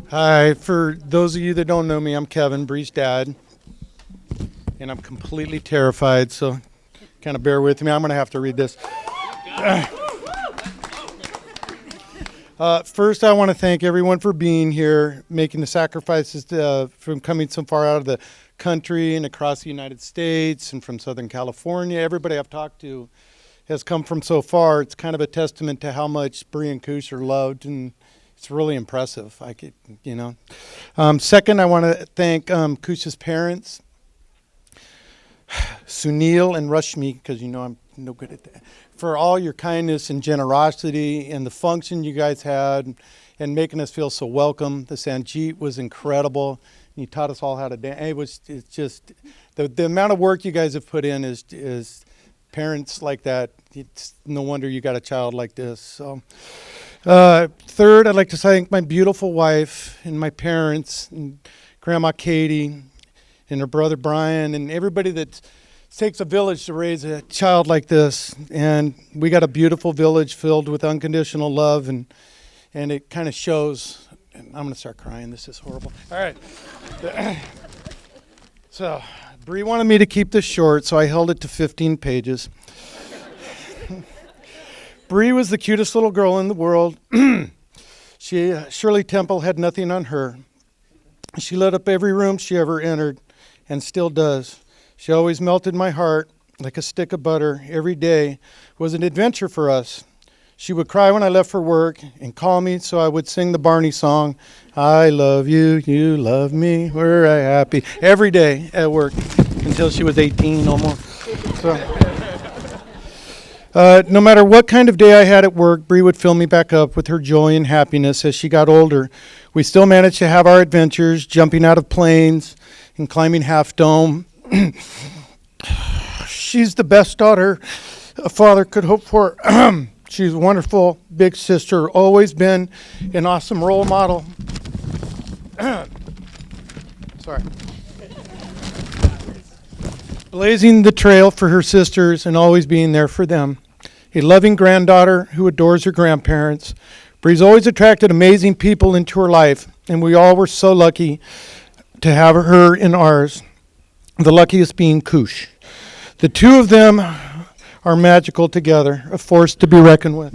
Hi, for those of you that don't know me, I'm Kevin, Bree's dad, and I'm completely terrified, so kind of bear with me. I'm going to have to read this. First, I want to thank everyone for being here, making the sacrifices from coming so far out of the country and across the United States and from Southern California. Everybody I've talked to has come from so far. It's kind of a testament to how much Bree and Koosh are loved, and it's really impressive. Second, I want to thank Koosh's parents, Sunil and Rashmi, because I'm no good at that, for all your kindness and generosity and the function you guys had and making us feel so welcome. The Sanjeet was incredible. You taught us all how to dance. It's just the amount of work you guys have put in is parents like that. It's no wonder you got a child like this. So, third, I'd like to thank my beautiful wife and my parents and Grandma Katie and her brother Brian and everybody that takes a village to raise a child like this. And we got a beautiful village filled with unconditional love, and it kind of shows. And I'm going to start crying. This is horrible. All right. So Bree wanted me to keep this short, so I held it to 15 pages. Bree was the cutest little girl in the world. Shirley Temple had nothing on her. She lit up every room she ever entered, and still does. She always melted my heart like a stick of butter. Every day was an adventure for us. She would cry when I left for work and call me, so I would sing the Barney song, I love you, you love me, we're happy, every day at work until she was 18 almost. So, no matter what kind of day I had at work, Bree would fill me back up with her joy and happiness as she got older. We still managed to have our adventures, jumping out of planes and climbing Half Dome. She's the best daughter a father could hope for. She's a wonderful big sister, always been an awesome role model. Sorry. Blazing the trail for her sisters and always being there for them. A loving granddaughter who adores her grandparents. Bree's always attracted amazing people into her life, and we all were so lucky to have her in ours. The luckiest being Koosh. The two of them are magical together, a force to be reckoned with.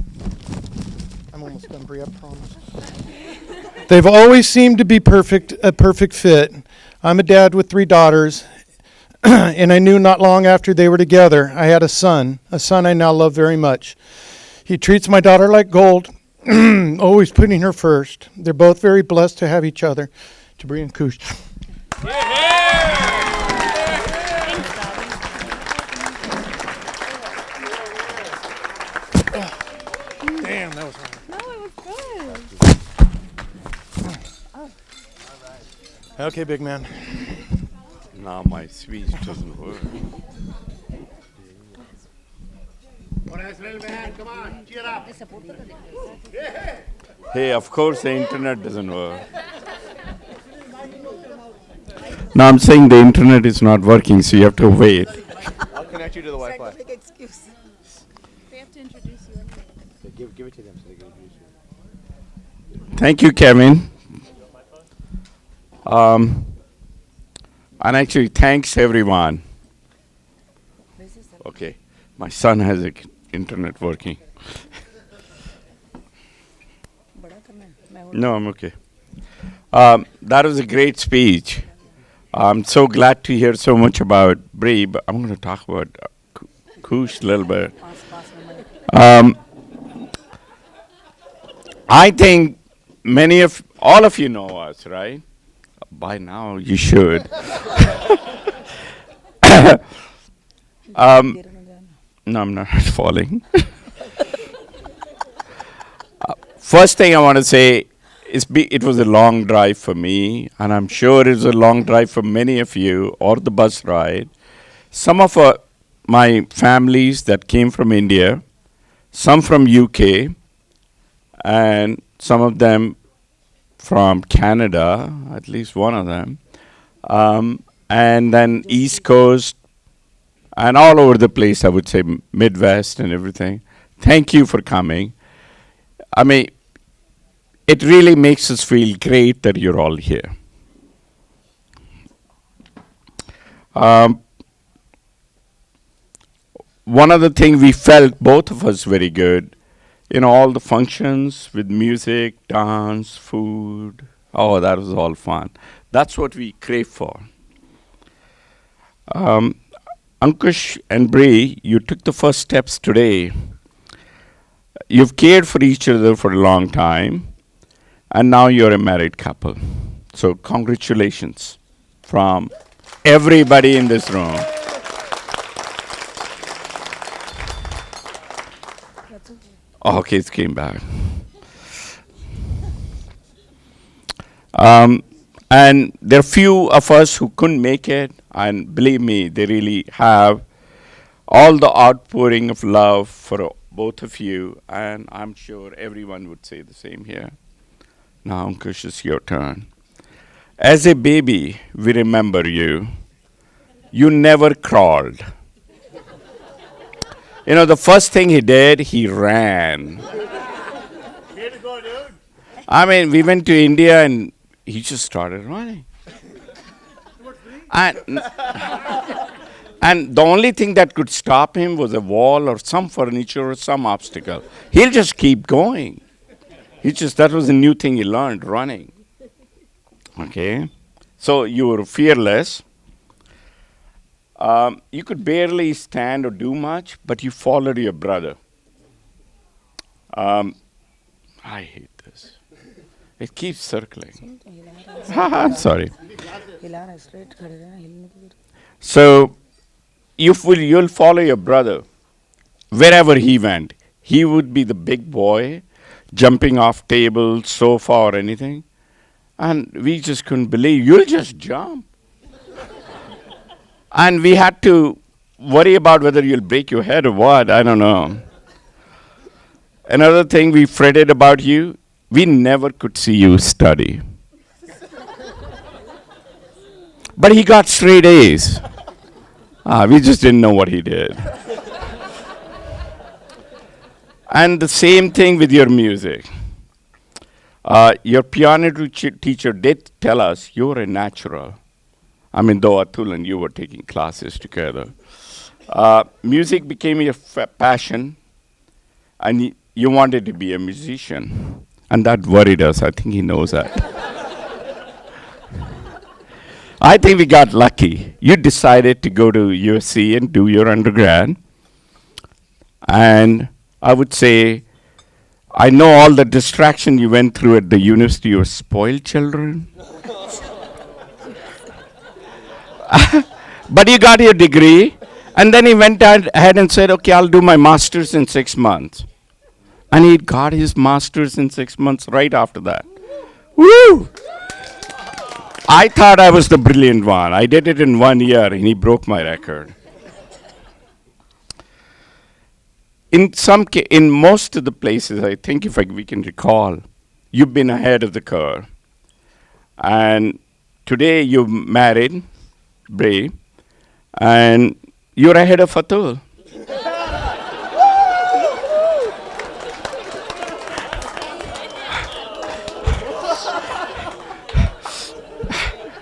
I'm almost done, Bree, I promise. They've always seemed to be a perfect fit. I'm a dad with 3 daughters, and I knew not long after they were together, I had a son I now love very much. He treats my daughter like gold, always putting her first. They're both very blessed to have each other. To Bree and Koosh. Damn, that was hard. No, it was good. Okay, big man. Now my speech doesn't work. Come on, cheer up. Hey, of course the internet doesn't work. No, I'm saying the internet is not working, so you have to wait. I'll connect you to the Wi-Fi. Excuse. They have to introduce you anyway. Give it to them so they can introduce you. Thank you, Kevin. And actually, thanks everyone. Okay, my son has the internet working. No, I'm okay. That was a great speech. I'm so glad to hear so much about Bree, but I'm going to talk about Koosh a little bit. I think all of you know us, right? By now, you should. No, I'm not falling. First thing I want to say is it was a long drive for me, and I'm sure it was a long drive for many of you, or the bus ride. Some of my families that came from India, some from UK, and some of them from Canada, at least one of them, and then East Coast, and all over the place, I would say Midwest and everything. Thank you for coming. I mean, it really makes us feel great that you're all here. Um, One of the things we felt, both of us, very good, all the functions with music, dance, food. Oh, that was all fun. That's what we crave for. Um, Ankush and Bree, you took the first steps today. You've cared for each other for a long time, and now you're a married couple. So, congratulations from everybody in this room. Okay, it came back. And there are few of us who couldn't make it, and believe me, they really have all the outpouring of love for both of you, and I'm sure everyone would say the same here. Now, Ankush, it's your turn. As a baby, we remember you. You never crawled. The first thing he did, he ran. I mean, we went to India and he just started running. And, and the only thing that could stop him was a wall or some furniture or some obstacle. He'll just keep going. That was a new thing he learned, running. Okay? So you were fearless. You could barely stand or do much, but you followed your brother. I hate this. It keeps circling. I'm sorry. So you'll follow your brother wherever he went. He would be the big boy, jumping off tables, sofa, or anything. And we just couldn't believe, you'll just jump. And we had to worry about whether you'll break your head or what, I don't know. Another thing we fretted about you, we never could see you study. But he got straight A's. We just didn't know what he did. And the same thing with your music. Your piano teacher did tell us you're a natural. I mean, though Atul and you were taking classes together. Music became your passion, and you wanted to be a musician. And that worried us. I think he knows that. I think we got lucky. You decided to go to USC and do your undergrad. And I would say, I know all the distraction you went through at the university. You were spoiled children. But you got your degree, and then he went ahead and said, okay, I'll do my master's in 6 months. And he got his master's in 6 months right after that. Woo! I thought I was the brilliant one. I did it in 1 year, and he broke my record. In most of the places, I think we can recall, you've been ahead of the curve. And today you're married, Bray, and you're ahead of Atul.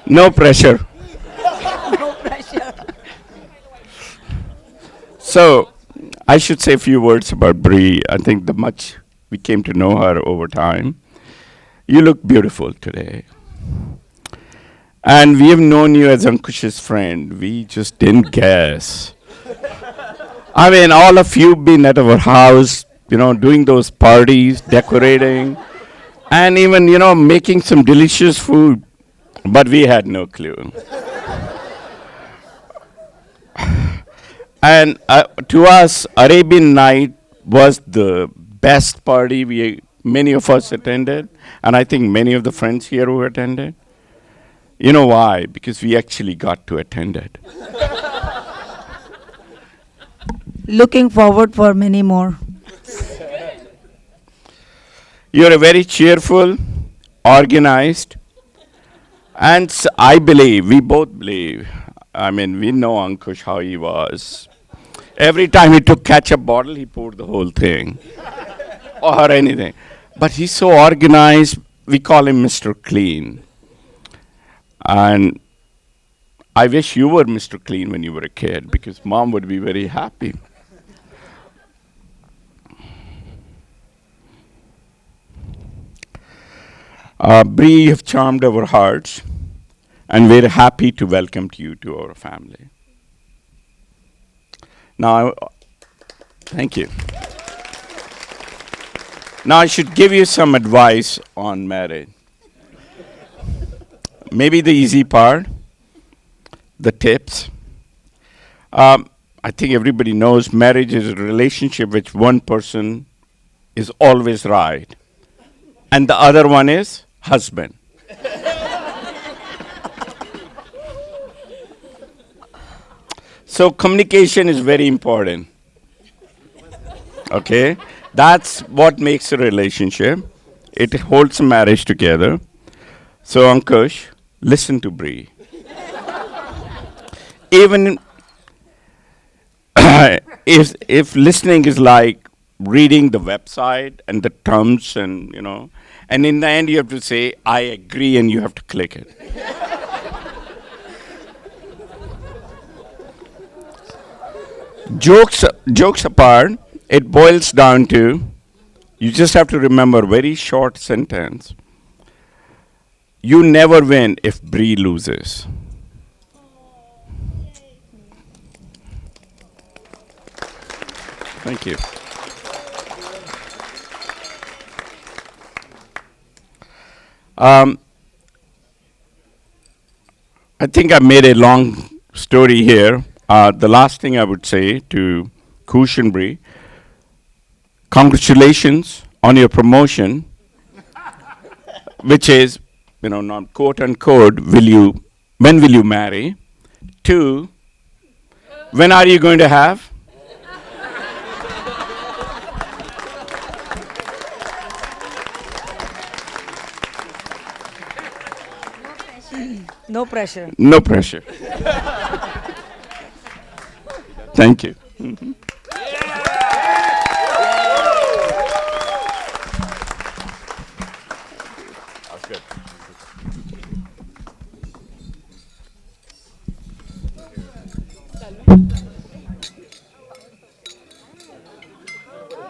No pressure. No pressure. So, I should say a few words about Bree. I think we came to know her over time. You look beautiful today. And we have known you as Ankush's friend. We just didn't guess. I mean, all of you been at our house, doing those parties, decorating, and even, making some delicious food. But we had no clue. And to us, Arabian Night was the best party many of us attended, and I think many of the friends here who attended. You know why? Because we actually got to attend it. Looking forward for many more. You're a very cheerful, organized, and I believe, we both believe, we know Ankush how he was. Every time he took ketchup bottle, he poured the whole thing. Or anything. But he's so organized, we call him Mr. Clean. And I wish you were Mr. Clean when you were a kid, because mom would be very happy. Bree, you have charmed our hearts, and we're happy to welcome you to our family. Now, thank you. Now, I should give you some advice on marriage. Maybe the easy part, the tips. I think everybody knows marriage is a relationship which one person is always right, and the other one is husband. So communication is very important. Okay? That's what makes a relationship. It holds a marriage together. So Ankush, listen to Bree. Even if listening is like reading the website and the terms and and in the end you have to say I agree and you have to click it. Jokes apart, it boils down to you just have to remember very short sentence. You never win if Bree loses. Thank you. I think I made a long story here. The last thing I would say to Koosh and Bree, congratulations on your promotion, which is, not quote unquote, when will you marry? 2, when are you going to have? No pressure. No pressure. Thank you. That's good.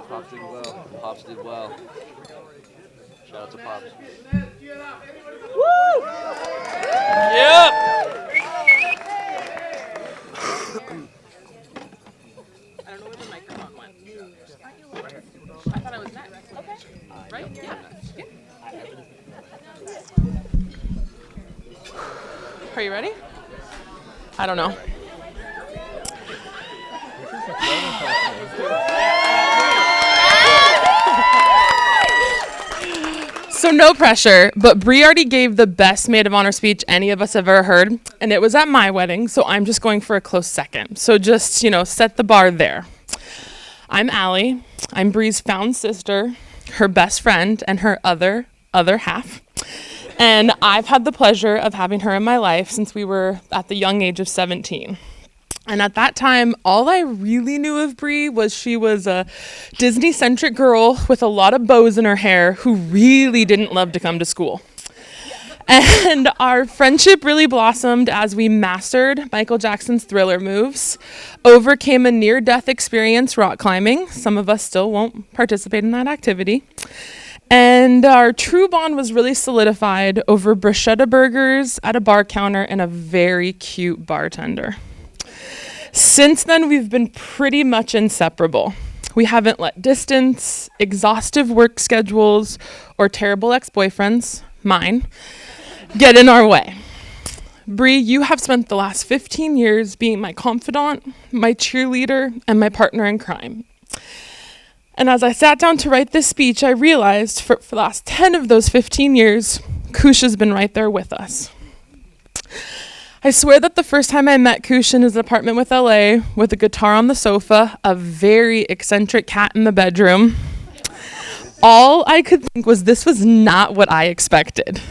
Pops did well. Pops did well. Shout out to Pops. I don't know where the microphone went. I thought I was next. Okay. Right? Yeah. Are you ready? I don't know. So no pressure, but Bree already gave the best maid of honor speech any of us have ever heard, and it was at my wedding, so I'm just going for a close second. So just, set the bar there. I'm Allie. I'm Bree's found sister, her best friend, and her other half. And I've had the pleasure of having her in my life since we were at the young age of 17. And at that time, all I really knew of Bree was she was a Disney-centric girl with a lot of bows in her hair who really didn't love to come to school. And our friendship really blossomed as we mastered Michael Jackson's Thriller moves, overcame a near-death experience rock climbing. Some of us still won't participate in that activity. And our true bond was really solidified over bruschetta burgers at a bar counter and a very cute bartender. Since then, we've been pretty much inseparable. We haven't let distance, exhaustive work schedules, or terrible ex-boyfriends, mine, get in our way. Bree, you have spent the last 15 years being my confidant, my cheerleader, and my partner in crime. And as I sat down to write this speech, I realized for the last 10 of those 15 years, Koosh has been right there with us. I swear that the first time I met Koosh in his apartment with LA, with a guitar on the sofa, a very eccentric cat in the bedroom, all I could think was this was not what I expected.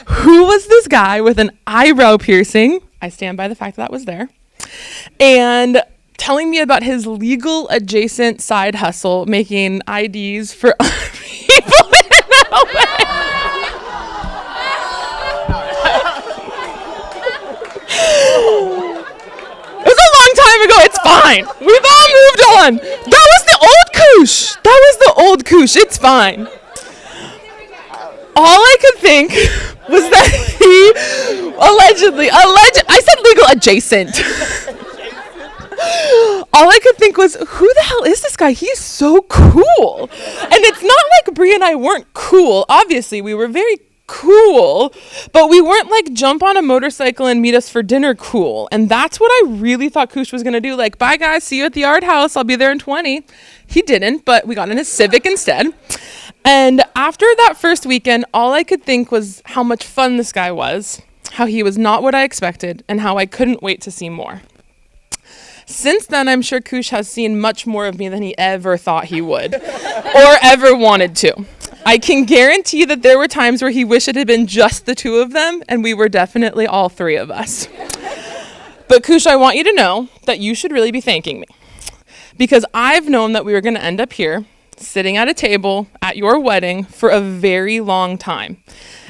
Who was this guy with an eyebrow piercing? I stand by the fact that was there. And telling me about his legal adjacent side hustle, making IDs for other people in LA. It was a long time ago. It's fine. We've all moved on. That was the old Koosh. That was the old Koosh. It's fine. All I could think was that he I said legal adjacent. All I could think was, who the hell is this guy? He's so cool. And it's not like Brie and I weren't cool. Obviously, we were very cool, but we weren't like jump on a motorcycle and meet us for dinner cool. And that's what I really thought Koosh was going to do. Like, bye guys, see you at the Art House. I'll be there in 20. He didn't, but we got in a Civic instead. And after that first weekend, all I could think was how much fun this guy was, how he was not what I expected, and how I couldn't wait to see more. Since then, I'm sure Koosh has seen much more of me than he ever thought he would, or ever wanted to. I can guarantee that there were times where he wished it had been just the two of them, and we were definitely all three of us. But Koosh, I want you to know that you should really be thanking me, because I've known that we were going to end up here, sitting at a table at your wedding for a very long time.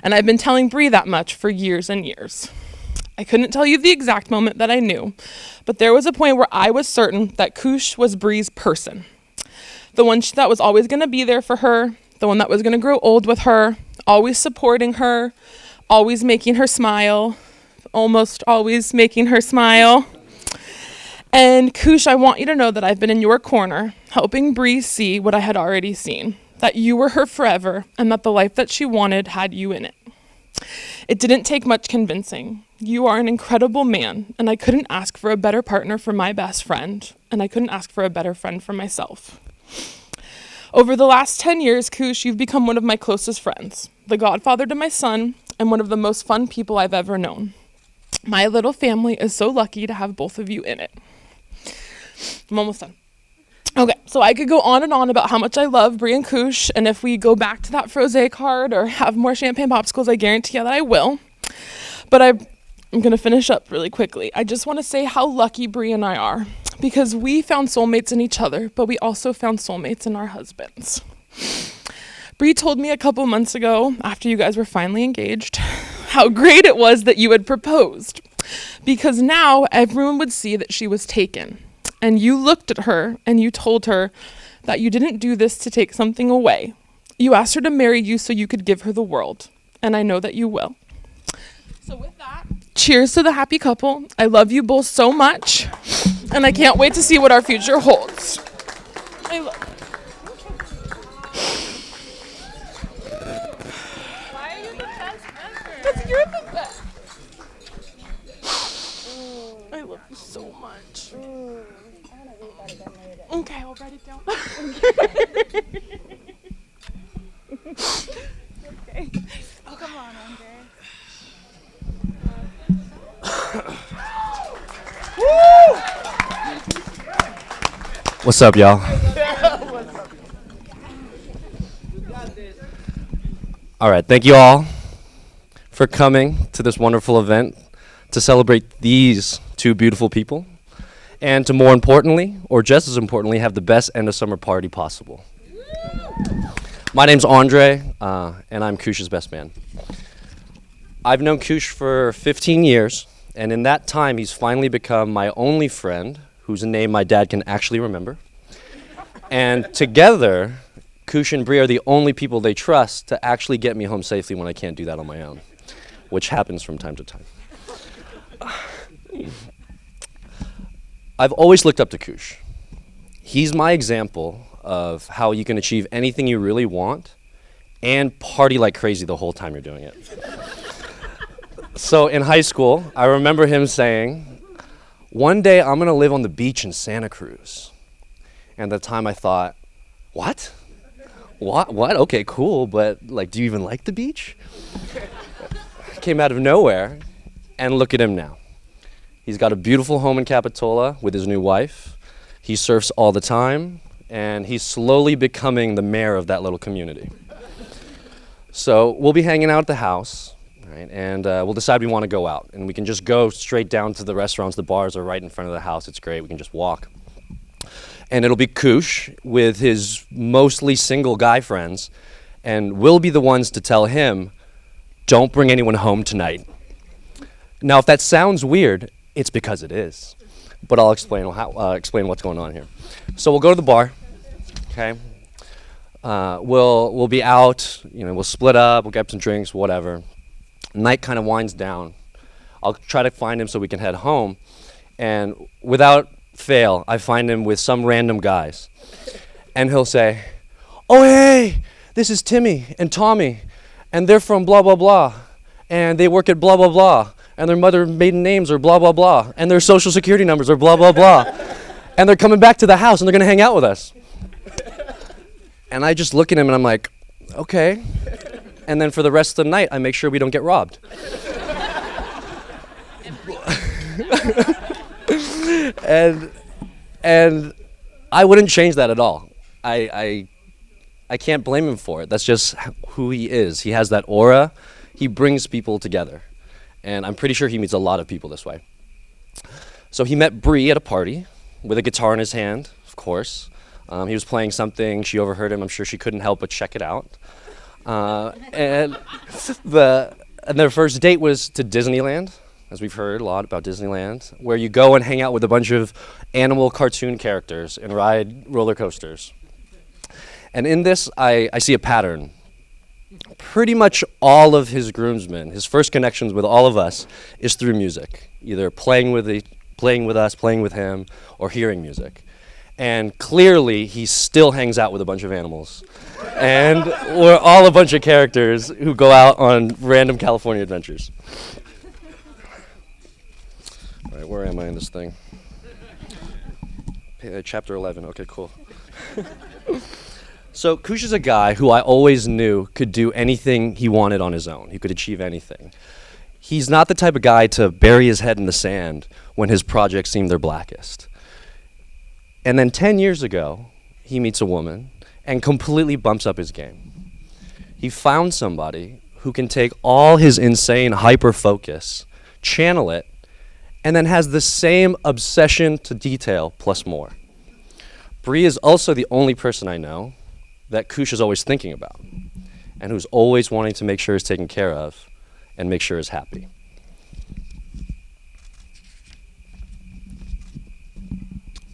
And I've been telling Brie that much for years and years. I couldn't tell you the exact moment that I knew, but there was a point where I was certain that Koosh was Brie's person. The one that was always going to be there for her, the one that was going to grow old with her, always supporting her, always making her smile, almost always making her smile. And Koosh, I want you to know that I've been in your corner, helping Brie see what I had already seen, that you were her forever, and that the life that she wanted had you in it. It didn't take much convincing. You are an incredible man, and I couldn't ask for a better partner for my best friend, and I couldn't ask for a better friend for myself. Over the last 10 years, Koosh, you've become one of my closest friends, the godfather to my son, and one of the most fun people I've ever known. My little family is so lucky to have both of you in it. I'm almost done. Okay, so I could go on and on about how much I love Brie and Koosh, and if we go back to that Frosé card or have more champagne popsicles, I guarantee you that I will. But I'm going to finish up really quickly. I just want to say how lucky Brie and I are, because we found soulmates in each other, but we also found soulmates in our husbands. Brie told me a couple months ago, after you guys were finally engaged, how great it was that you had proposed, because now everyone would see that she was taken. And you looked at her and you told her that you didn't do this to take something away. You asked her to marry you so you could give her the world. And I know that you will. So with that, cheers to the happy couple. I love you both so much. And I can't wait to see what our future holds. I love Why are you the best ever? Because you're the best. I love you so much. Okay, I'll write it down. Okay. Oh, come on, Andre. What's up, y'all? All right, thank you all for coming to this wonderful event to celebrate these two beautiful people, and to more importantly, or just as importantly, have the best end of summer party possible. My name's Andre, and I'm Koosh's best man. I've known Koosh for 15 years, and in that time, he's finally become my only friend, whose name my dad can actually remember. And together, Koosh and Brie are the only people they trust to actually get me home safely when I can't do that on my own, which happens from time to time. I've always looked up to Koosh. He's my example of how you can achieve anything you really want and party like crazy the whole time you're doing it. So in high school, I remember him saying, "One day I'm gonna live on the beach in Santa Cruz." And at the time I thought, what? What? Okay, cool, but like, do you even like the beach? Came out of nowhere, and look at him now. He's got a beautiful home in Capitola with his new wife. He surfs all the time, and he's slowly becoming the mayor of that little community. So we'll be hanging out at the house. right? And we'll decide we want to go out. And we can just go straight down to the restaurants. The bars are right in front of the house. It's great. We can just walk. And it'll be Koosh with his mostly single guy friends. And we'll be the ones to tell him, don't bring anyone home tonight. Now, if that sounds weird, it's because it is. But I'll explain explain what's going on here. So we'll go to the bar, okay? We'll be out, we'll split up, we'll get some drinks, whatever. Night kind of winds down. I'll try to find him so we can head home. And without fail, I find him with some random guys. And he'll say, oh, hey, this is Timmy and Tommy, and they're from blah, blah, blah, and they work at blah, blah, blah, and their mother maiden names are blah, blah, blah, and their social security numbers are blah, blah, blah, and they're coming back to the house, and they're going to hang out with us. And I just look at him, and I'm like, okay. And then for the rest of the night, I make sure we don't get robbed. And I wouldn't change that at all. I can't blame him for it. That's just who he is. He has that aura. He brings people together. And I'm pretty sure he meets a lot of people this way. So he met Bree at a party with a guitar in his hand, of course. He was playing something. She overheard him. I'm sure she couldn't help but check it out. And their first date was to Disneyland, as we've heard a lot about Disneyland, where you go and hang out with a bunch of animal cartoon characters and ride roller coasters. And in this, I see a pattern. Pretty much all of his groomsmen, his first connections with all of us, is through music, either playing with us, playing with him, or hearing music. And clearly, he still hangs out with a bunch of animals. And we're all a bunch of characters who go out on random California adventures. All right, where am I in this thing? Chapter 11, okay, cool. So Koosh is a guy who I always knew could do anything he wanted on his own. He could achieve anything. He's not the type of guy to bury his head in the sand when his projects seem their blackest. And then 10 years ago, he meets a woman and completely bumps up his game. He found somebody who can take all his insane hyper-focus, channel it, and then has the same obsession to detail plus more. Bree is also the only person I know that Koosh is always thinking about and who's always wanting to make sure is taken care of and make sure is happy.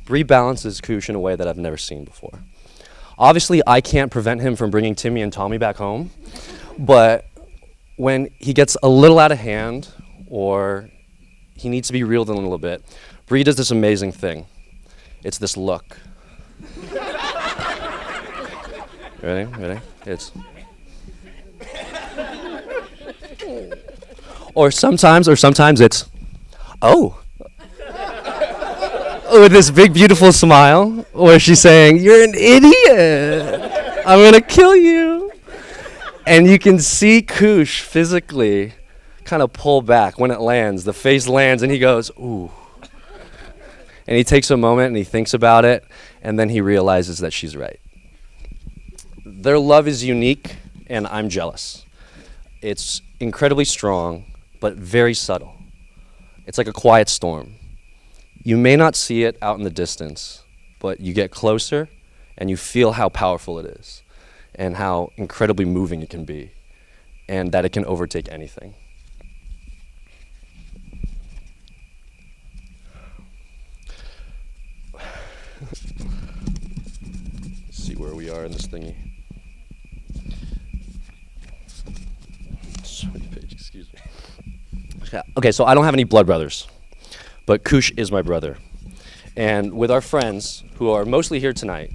Bree balances Koosh in a way that I've never seen before. Obviously, I can't prevent him from bringing Timmy and Tommy back home, but when he gets a little out of hand or he needs to be reeled in a little bit, Bree does this amazing thing. It's this look. Ready? It's... Or sometimes it's, oh. With this big, beautiful smile, where she's saying, you're an idiot. I'm going to kill you. And you can see Koosh physically kind of pull back when it lands. The face lands, and he goes, ooh. And he takes a moment, and he thinks about it, and then he realizes that she's right. Their love is unique, and I'm jealous. It's incredibly strong, but very subtle. It's like a quiet storm. You may not see it out in the distance, but you get closer, and you feel how powerful it is, and how incredibly moving it can be, and that it can overtake anything. Let's see where we are in this thingy. Excuse me. Okay, so I don't have any blood brothers, but Koosh is my brother. And with our friends, who are mostly here tonight,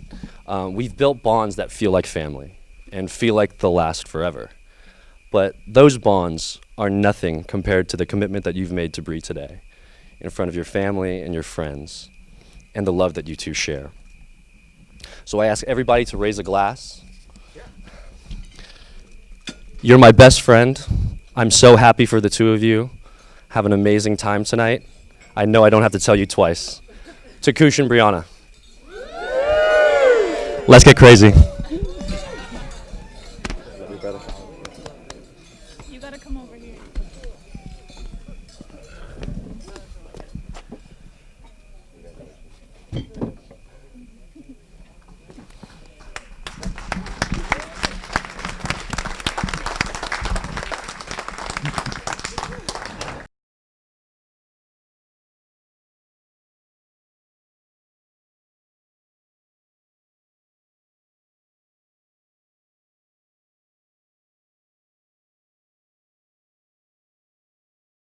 we've built bonds that feel like family and feel like they'll last forever. But those bonds are nothing compared to the commitment that you've made to Bree today in front of your family and your friends and the love that you two share. So I ask everybody to raise a glass. You're my best friend. I'm so happy for the two of you. Have an amazing time tonight. I know I don't have to tell you twice. To Koosh and Brianna. Let's get crazy. You gotta come come over here.